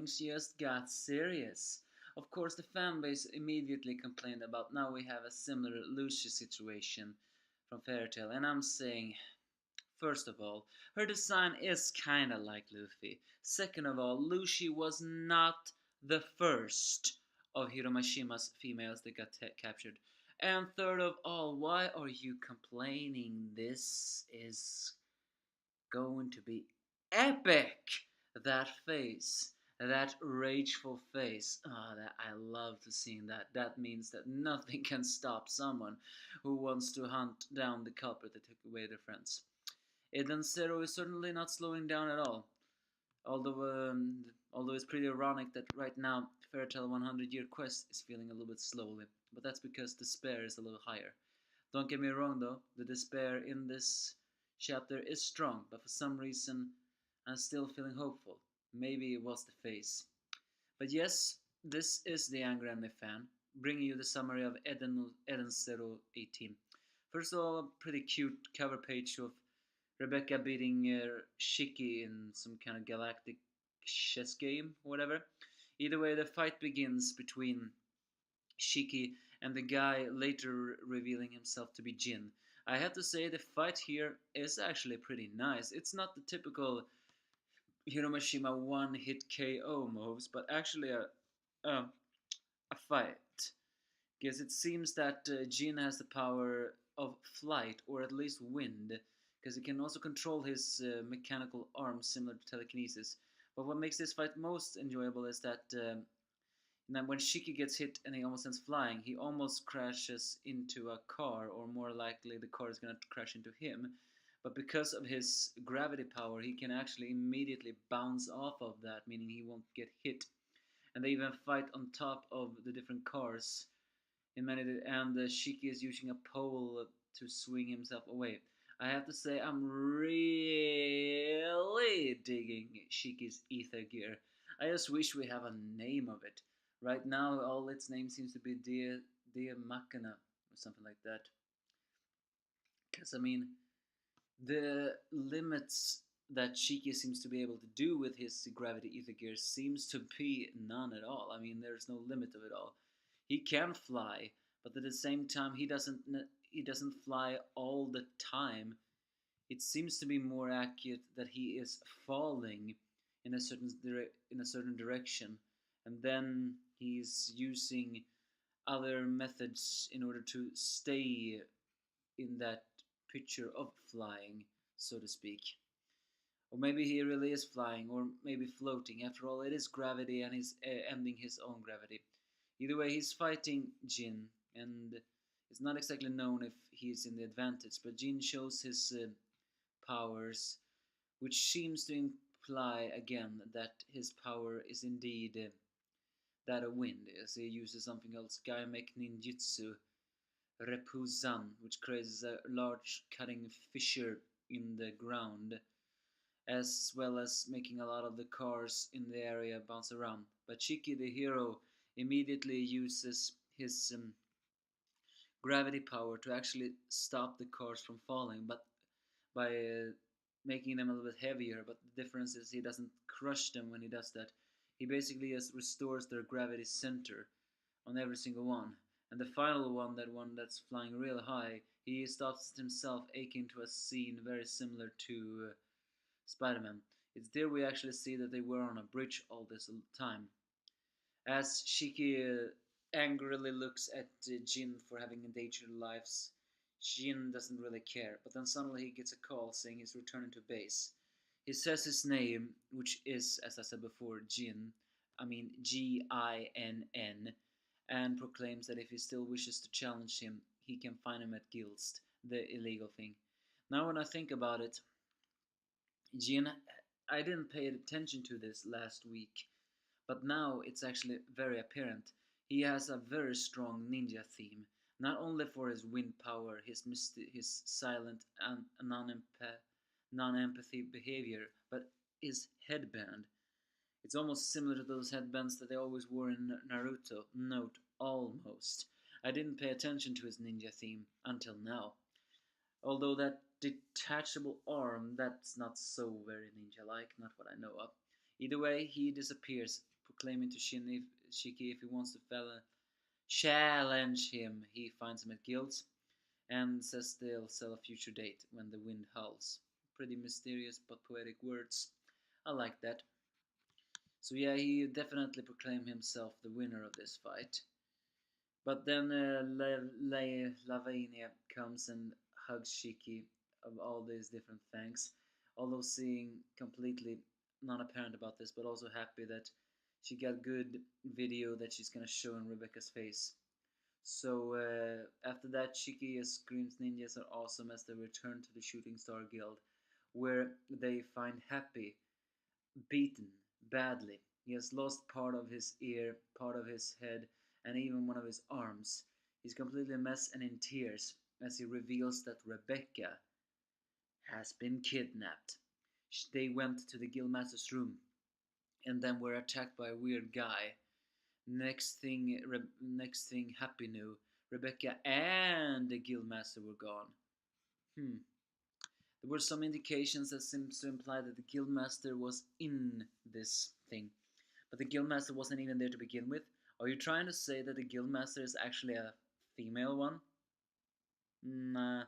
things just got serious. Of course, the fanbase immediately complained about now we have a similar Lucy situation from Fairy Tail, and I'm saying, first of all, her design is kinda like Luffy. Second of all, Lucy was not the first of Hiromashima's females that got captured. And third of all, why are you complaining? This is going to be epic! That face, that rageful face. That I love to see that. That means that nothing can stop someone who wants to hunt down the culprit that took away their friends. Eden Zero is certainly not slowing down at all. Although it's pretty ironic that right now Fairytale 100 Year Quest is feeling a little bit slowly, but that's because despair is a little higher. Don't get me wrong though, the despair in this chapter is strong, but for some reason I'm still feeling hopeful. Maybe it was the face. But yes, this is the Angry Anime Fan, bringing you the summary of Eden Zero 18. First of all, a pretty cute cover page of Rebecca beating Shiki in some kind of galactic chess game, whatever. Either way, the fight begins between Shiki and the guy later revealing himself to be Jin. I have to say the fight here is actually pretty nice. It's not the typical Hiromashima one-hit KO moves, but actually a fight. Because it seems that Jin has the power of flight, or at least wind, because he can also control his mechanical arms similar to telekinesis. But what makes this fight most enjoyable is that now when Shiki gets hit and he almost ends flying, he almost crashes into a car, or more likely the car is going to crash into him. But because of his gravity power, he can actually immediately bounce off of that, meaning he won't get hit. And they even fight on top of the different cars and Shiki is using a pole to swing himself away. I have to say, I'm really digging Shiki's ether gear. I just wish we have a name of it. Right now, all its name seems to be Dia Machina or something like that. Because, I mean, the limits that Shiki seems to be able to do with his gravity ether gear seems to be none at all. I mean, there's no limit of it all. He can fly, but at the same time, he doesn't fly all the time. It seems to be more accurate that he is falling in a certain direction, and then he's using other methods in order to stay in that picture of flying, so to speak. Or maybe he really is flying, or maybe floating. After all, it is gravity, and he's ending his own gravity. Either way, he's fighting Jin, and it's not exactly known if he's in the advantage, but Jin shows his powers, which seems to imply again that his power is indeed that of wind, as he uses something called Skymek Ninjutsu Repuzan, which creates a large cutting fissure in the ground, as well as making a lot of the cars in the area bounce around. But Shiki, the hero, immediately uses his gravity power to actually stop the cars from falling, but by making them a little bit heavier. But the difference is he doesn't crush them when he does that. He basically just restores their gravity center on every single one. And the final one, that one that's flying real high, he stops himself, akin to a scene very similar to Spider-Man. It's there we actually see that they were on a bridge all this time. As Shiki angrily looks at Jin for having endangered lives, Jin doesn't really care, but then suddenly he gets a call saying he's returning to base. He says his name, which is, as I said before, Ginn, and proclaims that if he still wishes to challenge him, he can find him at Gilst, the illegal thing. Now when I think about it, Jin, I didn't pay attention to this last week, but now it's actually very apparent. He has a very strong ninja theme, not only for his wind power, his silent and non-empathy behavior, but his headband. It's almost similar to those headbands that they always wore in Naruto. Note, almost. I didn't pay attention to his ninja theme until now. Although that detachable arm, that's not so very ninja-like, not what I know of. Either way, he disappears proclaiming to Shiki if he wants to challenge him. He finds him at Guild's and says they'll sell a future date when the wind howls. Pretty mysterious but poetic words. I like that. So yeah, he definitely proclaimed himself the winner of this fight. But then Lavinia comes and hugs Shiki of all these different thanks, although seeing completely non-apparent about this, but also happy that she got good video that she's gonna show in Rebecca's face. So after that, Shiki screams ninjas are awesome as they return to the Shooting Star Guild, where they find Happy beaten badly. He has lost part of his ear, part of his head, and even one of his arms. He's completely a mess and in tears as he reveals that Rebecca has been kidnapped. They went to the Guildmaster's room and then were attacked by a weird guy. Next thing Happy knew, Rebecca and the Guildmaster were gone. Hmm. There were some indications that seemed to imply that the Guildmaster was in this thing, but the Guildmaster wasn't even there to begin with. Are you trying to say that the Guildmaster is actually a female one? Nah.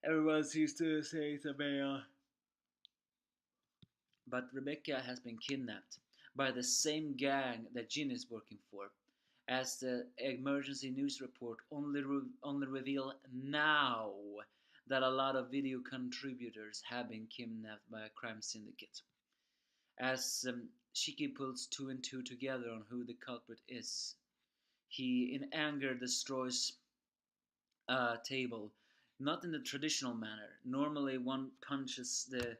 Everyone seems to say it's a male. But Rebecca has been kidnapped by the same gang that Jin is working for, as the emergency news report only reveal now that a lot of video contributors have been kidnapped by a crime syndicate. As Shiki pulls two and two together on who the culprit is, he in anger destroys a table, not in the traditional manner. Normally one punches the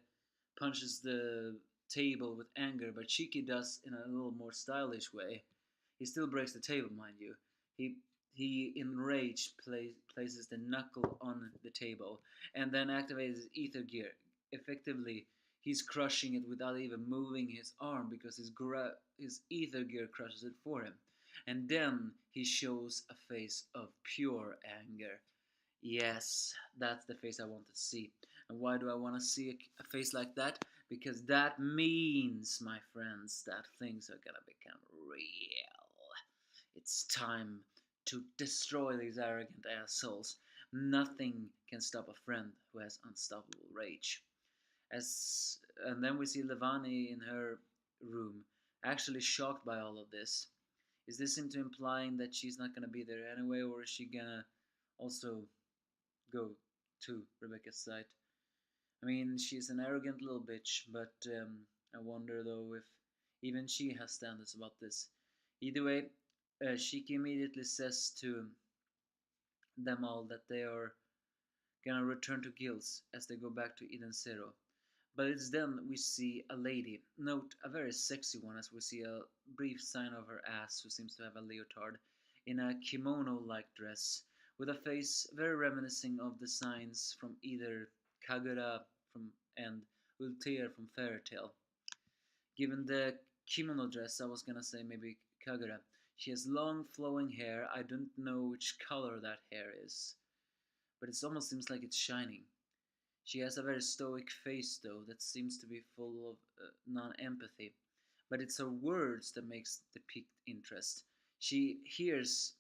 table with anger, but Shiki does in a little more stylish way. He still breaks the table, mind you. He enraged places the knuckle on the table and then activates his ether gear. Effectively, he's crushing it without even moving his arm because his ether gear crushes it for him. And then he shows a face of pure anger. Yes, that's the face I want to see. And why do I want to see a face like that? Because that means, my friends, that things are gonna become real. It's time to destroy these arrogant assholes. Nothing can stop a friend who has unstoppable rage. And then we see Levani in her room, actually shocked by all of this. Is this into implying that she's not gonna be there anyway, or is she gonna also go to Rebecca's side? I mean, she's an arrogant little bitch, but I wonder though if even she has standards about this. Either way, Shiki immediately says to them all that they are gonna return to Gills as they go back to Eden Zero. But it's then we see a lady, note a very sexy one, as we see a brief sign of her ass who seems to have a leotard, in a kimono-like dress, with a face very reminiscent of the signs from either Kagura and Ultear from Fairy Tail. Given the kimono dress, I was gonna say maybe Kagura. She has long flowing hair. I don't know which color that hair is, but it almost seems like it's shining. She has a very stoic face though that seems to be full of non-empathy, but it's her words that makes the piqued interest. She hears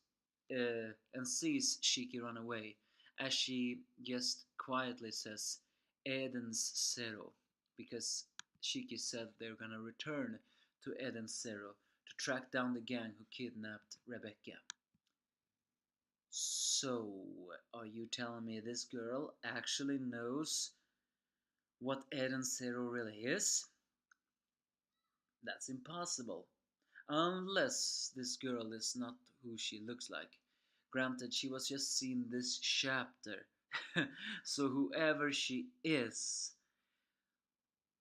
and sees Shiki run away as she just quietly says Eden's Zero, because Shiki said they're gonna return to Eden's Zero to track down the gang who kidnapped Rebecca. So, are you telling me this girl actually knows what Eden Zero really is? That's impossible. Unless this girl is not who she looks like. Granted, she was just seen this chapter. So whoever she is,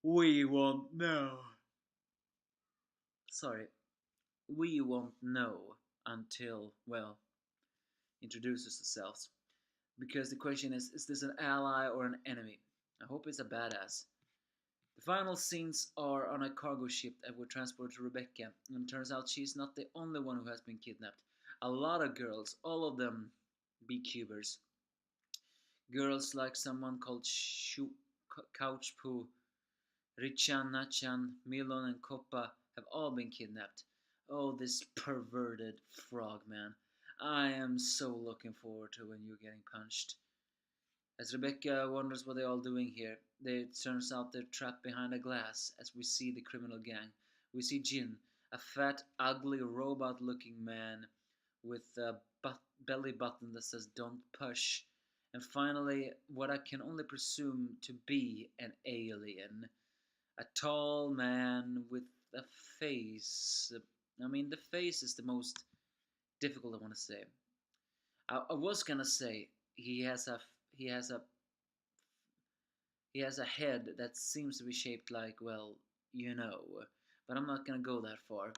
we won't know. Sorry, we won't know until, well, introduces herself. Because the question is this an ally or an enemy? I hope it's a badass. The final scenes are on a cargo ship that will transport to Rbeccam, and it turns out she's not the only one who has been kidnapped. A lot of girls, all of them beekeepers. Girls like someone called Couchpoo, Richan, Nachan, Milon, and Koppa have all been kidnapped. Oh, this perverted frogman. I am so looking forward to when you're getting punched. As Rebecca wonders what they're all doing here, it turns out they're trapped behind a glass as we see the criminal gang. We see Jin, a fat, ugly, robot looking man with a belly button that says "Don't push." And finally, what I can only presume to be an alien. A tall man with a face. I mean, the face is the most difficult I want to say. I was gonna say he has a he has a head that seems to be shaped like, well, you know, but I'm not gonna go that far.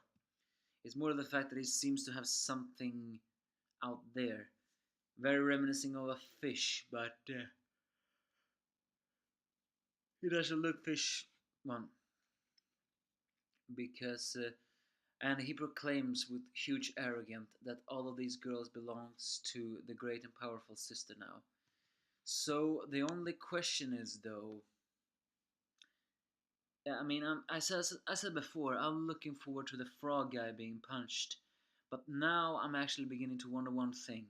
It's more the fact that he seems to have something out there, very reminiscent of a fish, but he doesn't look fish one because and he proclaims with huge arrogance that all of these girls belongs to the great and powerful sister now. So the only question is though, yeah, I mean, I said before, I'm looking forward to the frog guy being punched, but now I'm actually beginning to wonder one thing: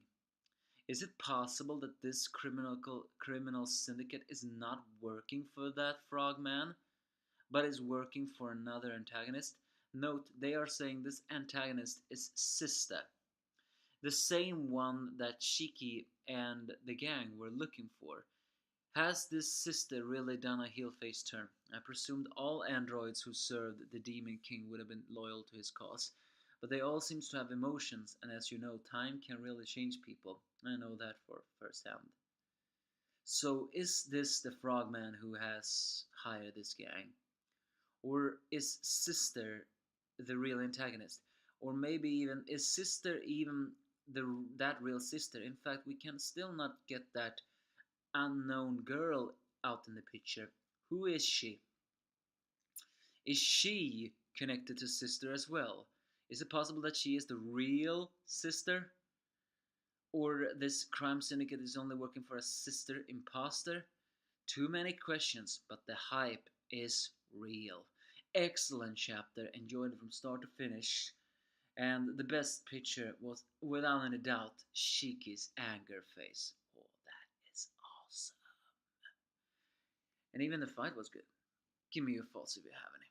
is it possible that this criminal syndicate is not working for that frog man, but is working for another antagonist? Note, they are saying this antagonist is Sister, the same one that Shiki and the gang were looking for. Has this sister really done a heel face turn? I presumed all androids who served the Demon King would have been loyal to his cause, but they all seem to have emotions, and as you know, time can really change people. I know that for first hand. So is this the frogman who has hired this gang? Or is Sister the real antagonist? Or maybe even is Sister even that real sister? In fact, we can still not get that unknown girl out in the picture. Who is she? Is she connected to Sister as well? Is it possible that she is the real Sister? Or this crime syndicate is only working for a Sister imposter? Too many questions, but the hype is real. Excellent chapter, enjoyed it from start to finish. And the best picture was, without any doubt, Shiki's anger face. Oh, that is awesome. And even the fight was good. Give me your thoughts if you have any.